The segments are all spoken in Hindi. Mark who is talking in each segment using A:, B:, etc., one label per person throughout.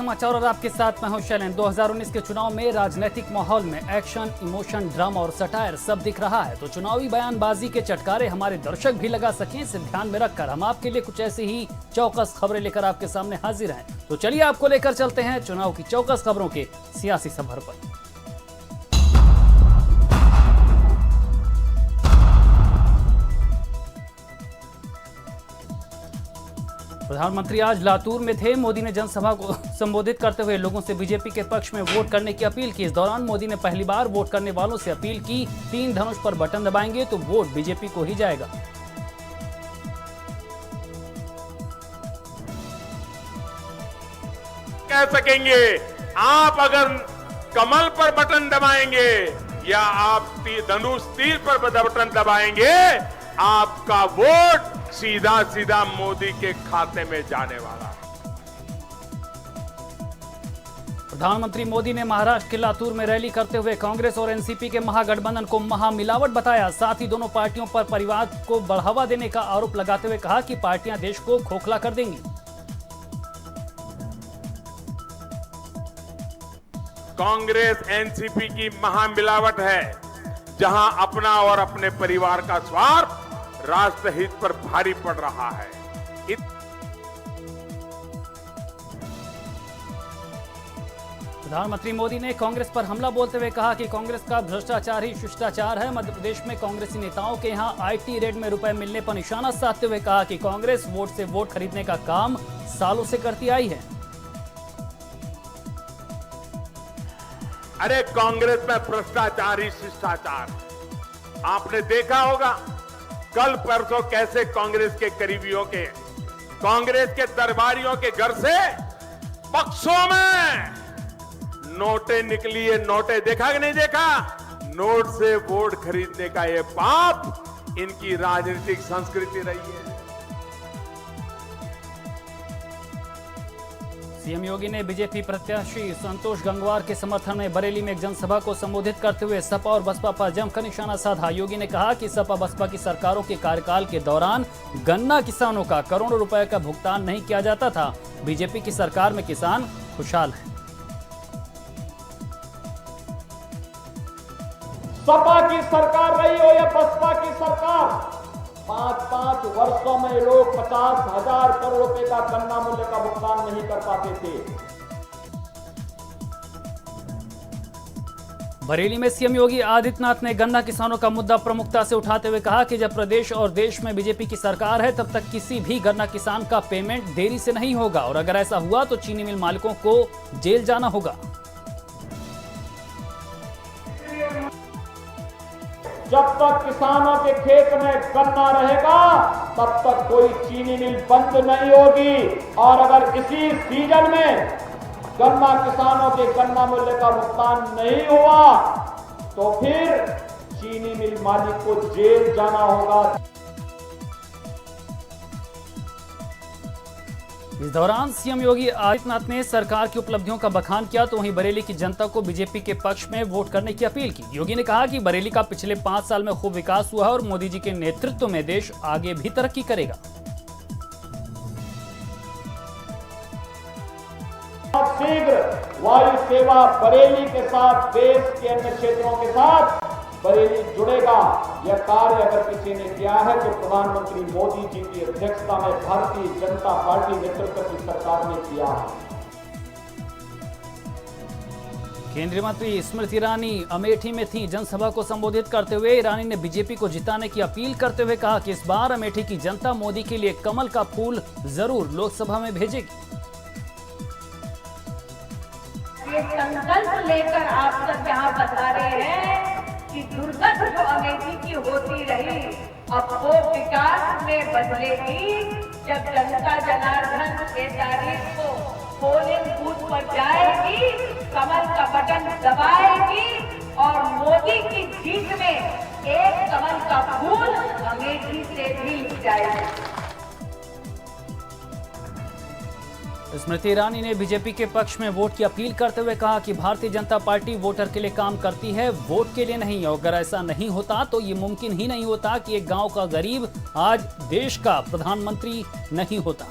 A: समाचार और आपके साथ मैं हूं शैलेंद्र। 2019 के चुनाव में राजनीतिक माहौल में एक्शन, इमोशन, ड्रामा और सटायर सब दिख रहा है। तो चुनावी बयानबाजी के चटकारे हमारे दर्शक भी लगा सकें, इसे ध्यान में रखकर हम आपके लिए कुछ ऐसी ही चौकस खबरें लेकर आपके सामने हाजिर हैं। तो चलिए आपको लेकर चलते हैं चुनाव की चौकस खबरों के सियासी सफर पर। प्रधानमंत्री आज लातूर में थे। मोदी ने जनसभा को संबोधित करते हुए लोगों से बीजेपी के पक्ष में वोट करने की अपील की। इस दौरान मोदी ने पहली बार वोट करने वालों से अपील की, 3 धनुष पर बटन दबाएंगे तो वोट बीजेपी को ही जाएगा।
B: कह सकेंगे आप अगर कमल पर बटन दबाएंगे या आप धनुष तीर पर बटन दबाएंगे, आपका वोट सीधा सीधा मोदी के खाते में जाने वाला है।
A: प्रधानमंत्री मोदी ने महाराष्ट्र के लातूर में रैली करते हुए कांग्रेस और एनसीपी के महागठबंधन को महामिलावट बताया। साथ ही दोनों पार्टियों पर परिवार को बढ़ावा देने का आरोप लगाते हुए कहा कि पार्टियां देश को खोखला कर देंगी।
B: कांग्रेस एनसीपी की महामिलावट है, जहां अपना और अपने परिवार का स्वार्थ राष्ट्रहित पर भारी पड़ रहा है।
A: प्रधानमंत्री मोदी ने कांग्रेस पर हमला बोलते हुए कहा कि कांग्रेस का भ्रष्टाचार ही शिष्टाचार है। मध्य प्रदेश में कांग्रेसी नेताओं के यहां आईटी रेड में रुपए मिलने पर निशाना साधते हुए कहा कि कांग्रेस वोट से वोट खरीदने का काम सालों से करती आई है।
B: अरे कांग्रेस में भ्रष्टाचार ही शिष्टाचार। आपने देखा होगा कल परसों कैसे कांग्रेस के करीबियों के, कांग्रेस के दरबारियों के घर से बक्सों में नोटें निकली है। नोटें देखा कि नहीं देखा? नोट से वोट खरीदने का ये पाप इनकी राजनीतिक संस्कृति रही है।
A: सीएम योगी ने बीजेपी प्रत्याशी संतोष गंगवार के समर्थन में बरेली में एक जनसभा को संबोधित करते हुए सपा और बसपा पर जमकर निशाना साधा। योगी ने कहा कि सपा बसपा की सरकारों के कार्यकाल के दौरान गन्ना किसानों का करोड़ों रुपए का भुगतान नहीं किया जाता था। बीजेपी की सरकार में किसान खुशहाल है।
C: सपा की सरकार रही हो या बसपा की सरकार, 5-5 वर्षों में लोग 50,000 करोड़ रुपए का गन्ना मूल्य का भुगतान नहीं कर पाते थे।
A: बरेली में सीएम योगी आदित्यनाथ ने गन्ना किसानों का मुद्दा प्रमुखता से उठाते हुए कहा कि जब प्रदेश और देश में बीजेपी की सरकार है तब तक किसी भी गन्ना किसान का पेमेंट देरी से नहीं होगा और अगर ऐसा हुआ तो चीनी मिल मालिकों को जेल जाना होगा।
C: जब तक किसानों के खेत में गन्ना रहेगा तब तक कोई चीनी मिल बंद नहीं होगी और अगर इसी सीजन में गन्ना किसानों के गन्ना मूल्य का भुगतान नहीं हुआ तो फिर चीनी मिल मालिक को जेल जाना होगा।
A: इस दौरान सीएम योगी आदित्यनाथ ने सरकार की उपलब्धियों का बखान किया तो वहीं बरेली की जनता को बीजेपी के पक्ष में वोट करने की अपील की। योगी ने कहा कि बरेली का पिछले 5 साल में खूब विकास हुआ है और मोदी जी के नेतृत्व में देश आगे भी तरक्की करेगा।
C: शीघ्र वायु सेवा बरेली के साथ देश के अन्य क्षेत्रों के साथ बरेली जुड़ेगा। यह कार्य अगर किसी ने किया है तो प्रधानमंत्री मोदी जी की अध्यक्षता में भारतीय जनता पार्टी नेतृत्व की सरकार ने किया है।
A: केंद्रीय मंत्री स्मृति ईरानी अमेठी में थी। जनसभा को संबोधित करते हुए ईरानी ने बीजेपी को जिताने की अपील करते हुए कहा कि इस बार अमेठी की जनता मोदी के लिए कमल का फूल जरूर लोकसभा में भेजेगी।
D: ये संकल्प लेकर आप सब यहाँ बता रहे हैं कि दुर्गत जो अमेठी की होती रही अब वो विकास में बदलेगी जब जनता जनार्दन के तारीख को पोलिंग बूथ पर जाएगी, कमल का बटन दबाएगी और मोदी की जीत में एक कमल का फूल अमेठी से भी जाएगा।
A: स्मृति ईरानी ने बीजेपी के पक्ष में वोट की अपील करते हुए कहा कि भारतीय जनता पार्टी वोटर के लिए काम करती है, वोट के लिए नहीं। अगर ऐसा नहीं होता तो ये मुमकिन ही नहीं होता कि एक गांव का गरीब आज देश का प्रधानमंत्री नहीं होता।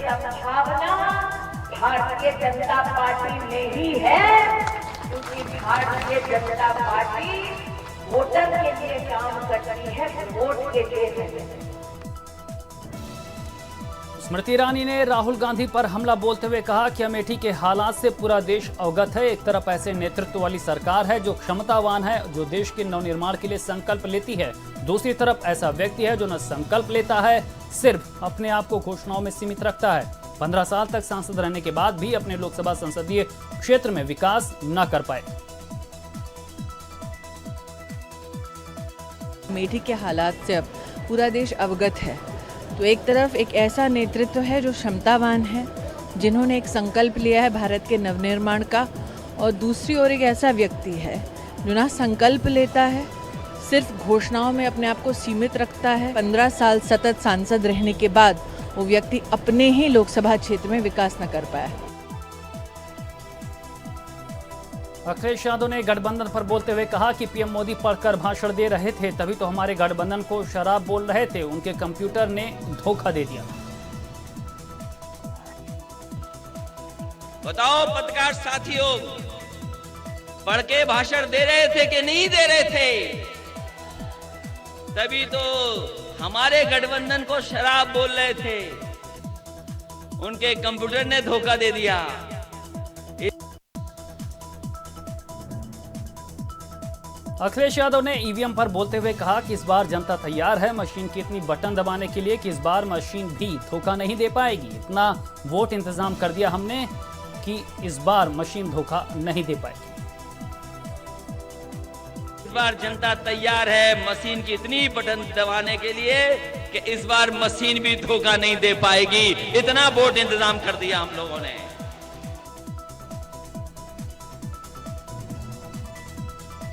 D: संभावना भारतीय जनता पार्टी में ही है, क्योंकि भारतीय जनता पार्टी वोटर के लिए काम करती है, वोट के लिए नहीं।
A: स्मृति ईरानी ने राहुल गांधी पर हमला बोलते हुए कहा कि अमेठी के हालात से पूरा देश अवगत है। एक तरफ ऐसे नेतृत्व वाली सरकार है जो क्षमतावान है, जो देश के नवनिर्माण के लिए संकल्प लेती है, दूसरी तरफ ऐसा व्यक्ति है जो न संकल्प लेता है, सिर्फ अपने आप को घोषणाओं में सीमित रखता है। 15 साल तक सांसद रहने के बाद भी अपने लोकसभा संसदीय क्षेत्र में विकास न कर पाए।
E: अमेठी के हालात से अब पूरा देश अवगत है। तो एक तरफ एक ऐसा नेतृत्व है जो क्षमतावान है, जिन्होंने एक संकल्प लिया है भारत के नवनिर्माण का, और दूसरी ओर एक ऐसा व्यक्ति है जो ना संकल्प लेता है, सिर्फ घोषणाओं में अपने आप को सीमित रखता है। 15 साल सतत सांसद रहने के बाद वो व्यक्ति अपने ही लोकसभा क्षेत्र में विकास न कर पाया।
A: अखिलेश यादव ने गठबंधन पर बोलते हुए कहा कि पीएम मोदी पढ़कर भाषण दे रहे थे, तभी तो हमारे गठबंधन को शराब बोल रहे थे, उनके कंप्यूटर ने धोखा दे दिया।
F: बताओ पत्रकार साथियों, पढ़ के भाषण दे रहे थे कि नहीं दे रहे थे? तभी तो हमारे गठबंधन को शराब बोल रहे थे, उनके कंप्यूटर ने धोखा दे दिया।
A: अखिलेश यादव ने ईवीएम पर बोलते हुए कहा कि इस बार जनता तैयार है मशीन की इतनी बटन दबाने के लिए कि इस बार मशीन भी धोखा नहीं दे पाएगी। इतना वोट इंतजाम कर दिया हमने कि इस बार मशीन धोखा नहीं दे पाएगी।
F: इस बार जनता तैयार है मशीन की इतनी बटन दबाने के लिए कि इस बार मशीन भी धोखा नहीं दे पाएगी। इतना वोट इंतजाम कर दिया हम लोगों ने।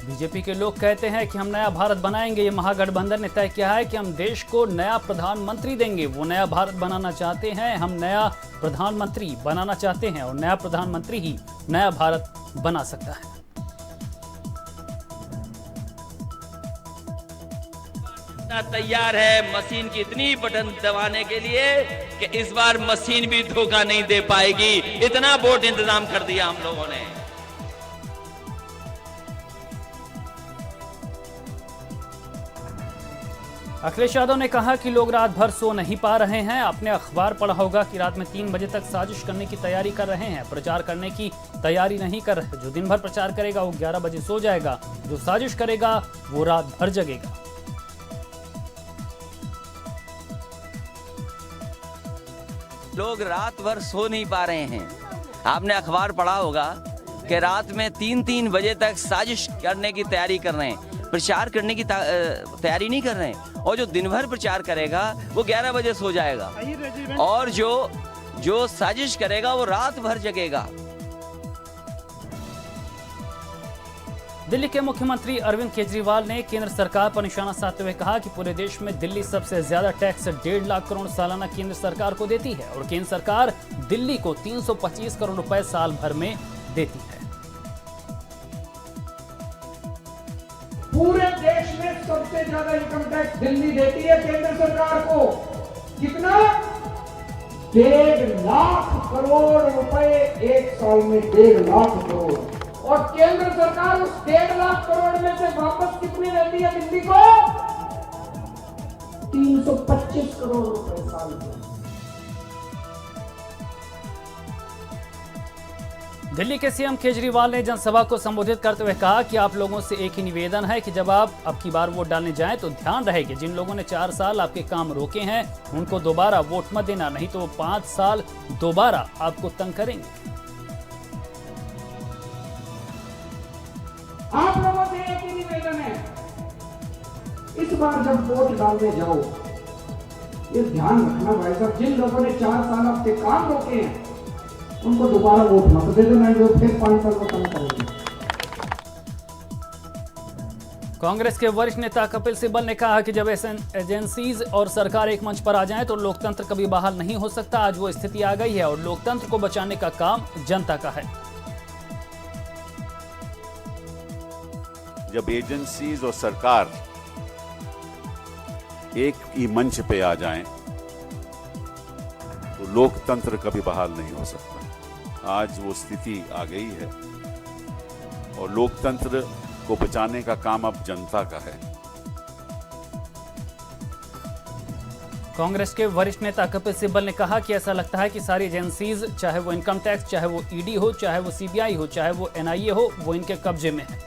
A: बीजेपी के लोग कहते हैं कि हम नया भारत बनाएंगे। ये महागठबंधन ने तय किया है कि हम देश को नया प्रधानमंत्री देंगे। वो नया भारत बनाना चाहते हैं, हम नया प्रधानमंत्री बनाना चाहते हैं, और नया प्रधानमंत्री ही नया भारत बना सकता है।
F: तैयार है मशीन की इतनी बटन दबाने के लिए कि इस बार मशीन भी धोखा नहीं दे पाएगी। इतना वोट इंतजाम कर दिया हम लोगों ने।
A: अखिलेश यादव ने कहा कि लोग रात भर सो नहीं पा रहे हैं। आपने अखबार पढ़ा होगा कि रात में 3 बजे तक साजिश करने की तैयारी कर रहे हैं, प्रचार करने की तैयारी नहीं कर रहे। जो दिन भर प्रचार करेगा वो 11 बजे सो जाएगा, जो साजिश करेगा वो रात भर जगेगा।
F: लोग रात भर सो नहीं पा रहे हैं। आपने अखबार पढ़ा होगा कि रात में 3-3 बजे तक साजिश करने की तैयारी कर रहे हैं, प्रचार करने की तैयारी नहीं कर रहे हैं। और जो दिन भर प्रचार करेगा वो 11 बजे सो जाएगा, और जो साजिश करेगा वो रात भर जगेगा।
A: दिल्ली के मुख्यमंत्री अरविंद केजरीवाल ने केंद्र सरकार पर निशाना साधते हुए कहा कि पूरे देश में दिल्ली सबसे ज्यादा टैक्स 1.5 लाख करोड़ सालाना केंद्र सरकार को देती है, और केंद्र सरकार दिल्ली को 325 करोड़ रुपए साल भर में देती है।
G: पूरे देश में सबसे ज्यादा इनकम टैक्स दिल्ली देती है केंद्र सरकार को। कितना? 1.5 लाख करोड़ रुपए एक साल में, 1.5 लाख करोड़। और केंद्र सरकार उस 1.5 लाख करोड़ में से वापस कितनी देती है दिल्ली को? 325 करोड़ रुपए साल में।
A: दिल्ली के सीएम केजरीवाल ने जनसभा को संबोधित करते हुए कहा कि आप लोगों से एक ही निवेदन है कि जब आप अब की बार वोट डालने जाएं तो ध्यान रहे कि जिन लोगों ने 4 साल आपके काम रोके हैं उनको दोबारा वोट मत देना, नहीं तो वो 5 साल दोबारा आपको तंग करेंगे।
G: आप लोगों से एक ही निवेदन है, इस बार जब वोट डालने जाओ ये ध्यान रखना भाई साहब, जिन लोगों ने 4 साल आपके काम रोके हैं उनको दोबारा वोट मत दे देना, जो फिर 5 साल को तंग करेंगे।
A: कांग्रेस के वरिष्ठ नेता कपिल सिब्बल ने कहा कि जब एजेंसीज और सरकार एक मंच पर आ जाएं तो लोकतंत्र कभी बहाल नहीं हो सकता। आज वो स्थिति आ गई है और लोकतंत्र को बचाने का काम जनता का है।
H: जब एजेंसीज और सरकार एक ही मंच पे आ जाएं तो लोकतंत्र कभी बहाल नहीं हो सकता। आज वो स्थिति आ गई है और लोकतंत्र को बचाने का काम अब जनता का है।
A: कांग्रेस के वरिष्ठ नेता कपिल सिब्बल ने कहा कि ऐसा लगता है कि सारी एजेंसीज, चाहे वो इनकम टैक्स, चाहे वो ईडी हो, चाहे वो सीबीआई हो, चाहे वो एनआईए हो, वो इनके कब्जे में है।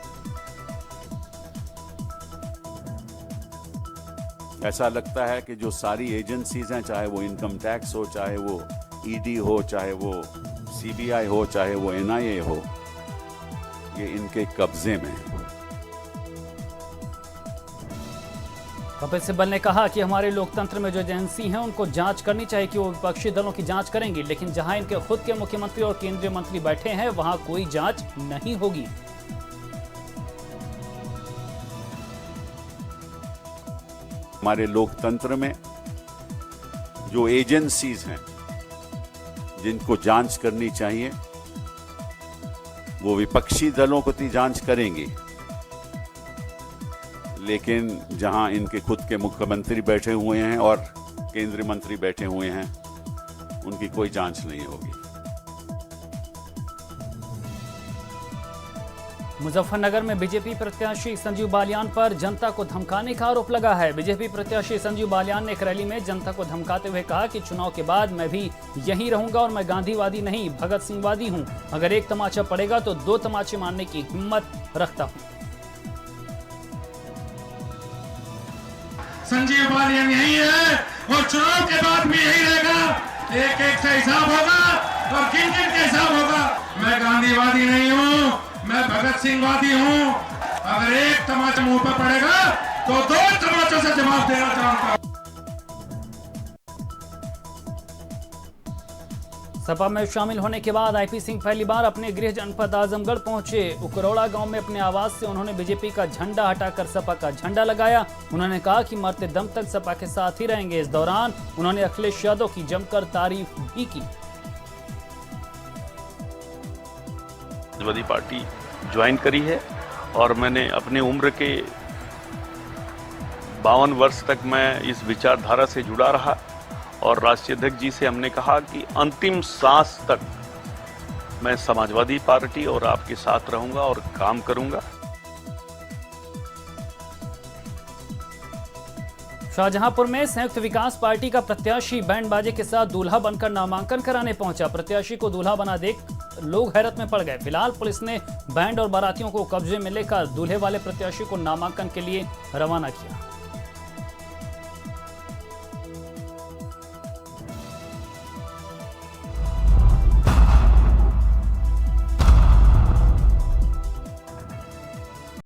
H: ऐसा लगता है कि जो सारी एजेंसीज हैं, चाहे वो इनकम टैक्स हो, चाहे वो ईडी हो, चाहे वो सीबीआई हो, चाहे वो एनआईए हो, ये इनके कब्जे में है।
A: कपिल सिब्बल ने कहा कि हमारे लोकतंत्र में जो एजेंसी हैं उनको जांच करनी चाहिए कि वो विपक्षी दलों की जांच करेंगी, लेकिन जहां इनके खुद के मुख्यमंत्री और केंद्रीय मंत्री बैठे हैं वहां कोई जांच नहीं होगी।
H: हमारे लोकतंत्र में जो एजेंसीज हैं जिनको जांच करनी चाहिए वो विपक्षी दलों को तो जांच करेंगी, लेकिन जहां इनके खुद के मुख्यमंत्री बैठे हुए हैं और केंद्रीय मंत्री बैठे हुए हैं उनकी कोई जांच नहीं होगी।
A: मुजफ्फरनगर में बीजेपी प्रत्याशी संजीव बालियान पर जनता को धमकाने का आरोप लगा है। बीजेपी प्रत्याशी संजीव बालियान ने एक रैली में जनता को धमकाते हुए कहा कि चुनाव के बाद मैं भी यहीं रहूंगा और मैं गांधीवादी नहीं, भगत सिंहवादी हूं। अगर एक तमाचा पड़ेगा तो 2 तमाचे मारने की हिम्मत रखता हूं।
I: संजीव बालियान यही है और चुनाव के बाद भी यही रहेगा। एक एक से हिसाब होगा और किन किन के हिसाब होगा। मैं गांधीवादी नहीं हूँ, मैं भगत सिंहवादी हूँ। अगर एक तमाचा मुंह पर पड़ेगा तो 2 तमाचों से जवाब देना चाहता हूँ।
A: सपा में शामिल होने के बाद आईपी सिंह पहली बार अपने गृह जनपद आजमगढ़ पहुंचे। उकरौड़ा गांव में अपने आवास से उन्होंने बीजेपी का झंडा हटाकर सपा का झंडा लगाया। उन्होंने कहा कि मरते दम तक सपा के साथ ही रहेंगे। इस दौरान उन्होंने अखिलेश यादव की जमकर तारीफ भी की।
J: समाजवादी पार्टी ज्वाइन करी है और मैंने अपने उम्र के 52 वर्ष तक मैं इस विचारधारा से जुड़ा रहा और राष्ट्रीय अध्यक्ष जी से हमने कहा कि अंतिम सांस तक मैं समाजवादी पार्टी और आपके साथ रहूंगा और काम करूंगा।
A: शाहजहांपुर में संयुक्त विकास पार्टी का प्रत्याशी बैंड बाजे के साथ दूल्हा बनकर नामांकन कराने पहुंचा। प्रत्याशी को दूल्हा बना देख लोग हैरत में पड़ गए। फिलहाल पुलिस ने बैंड और बारातियों को कब्जे में लेकर दूल्हे वाले प्रत्याशी को नामांकन के लिए रवाना किया।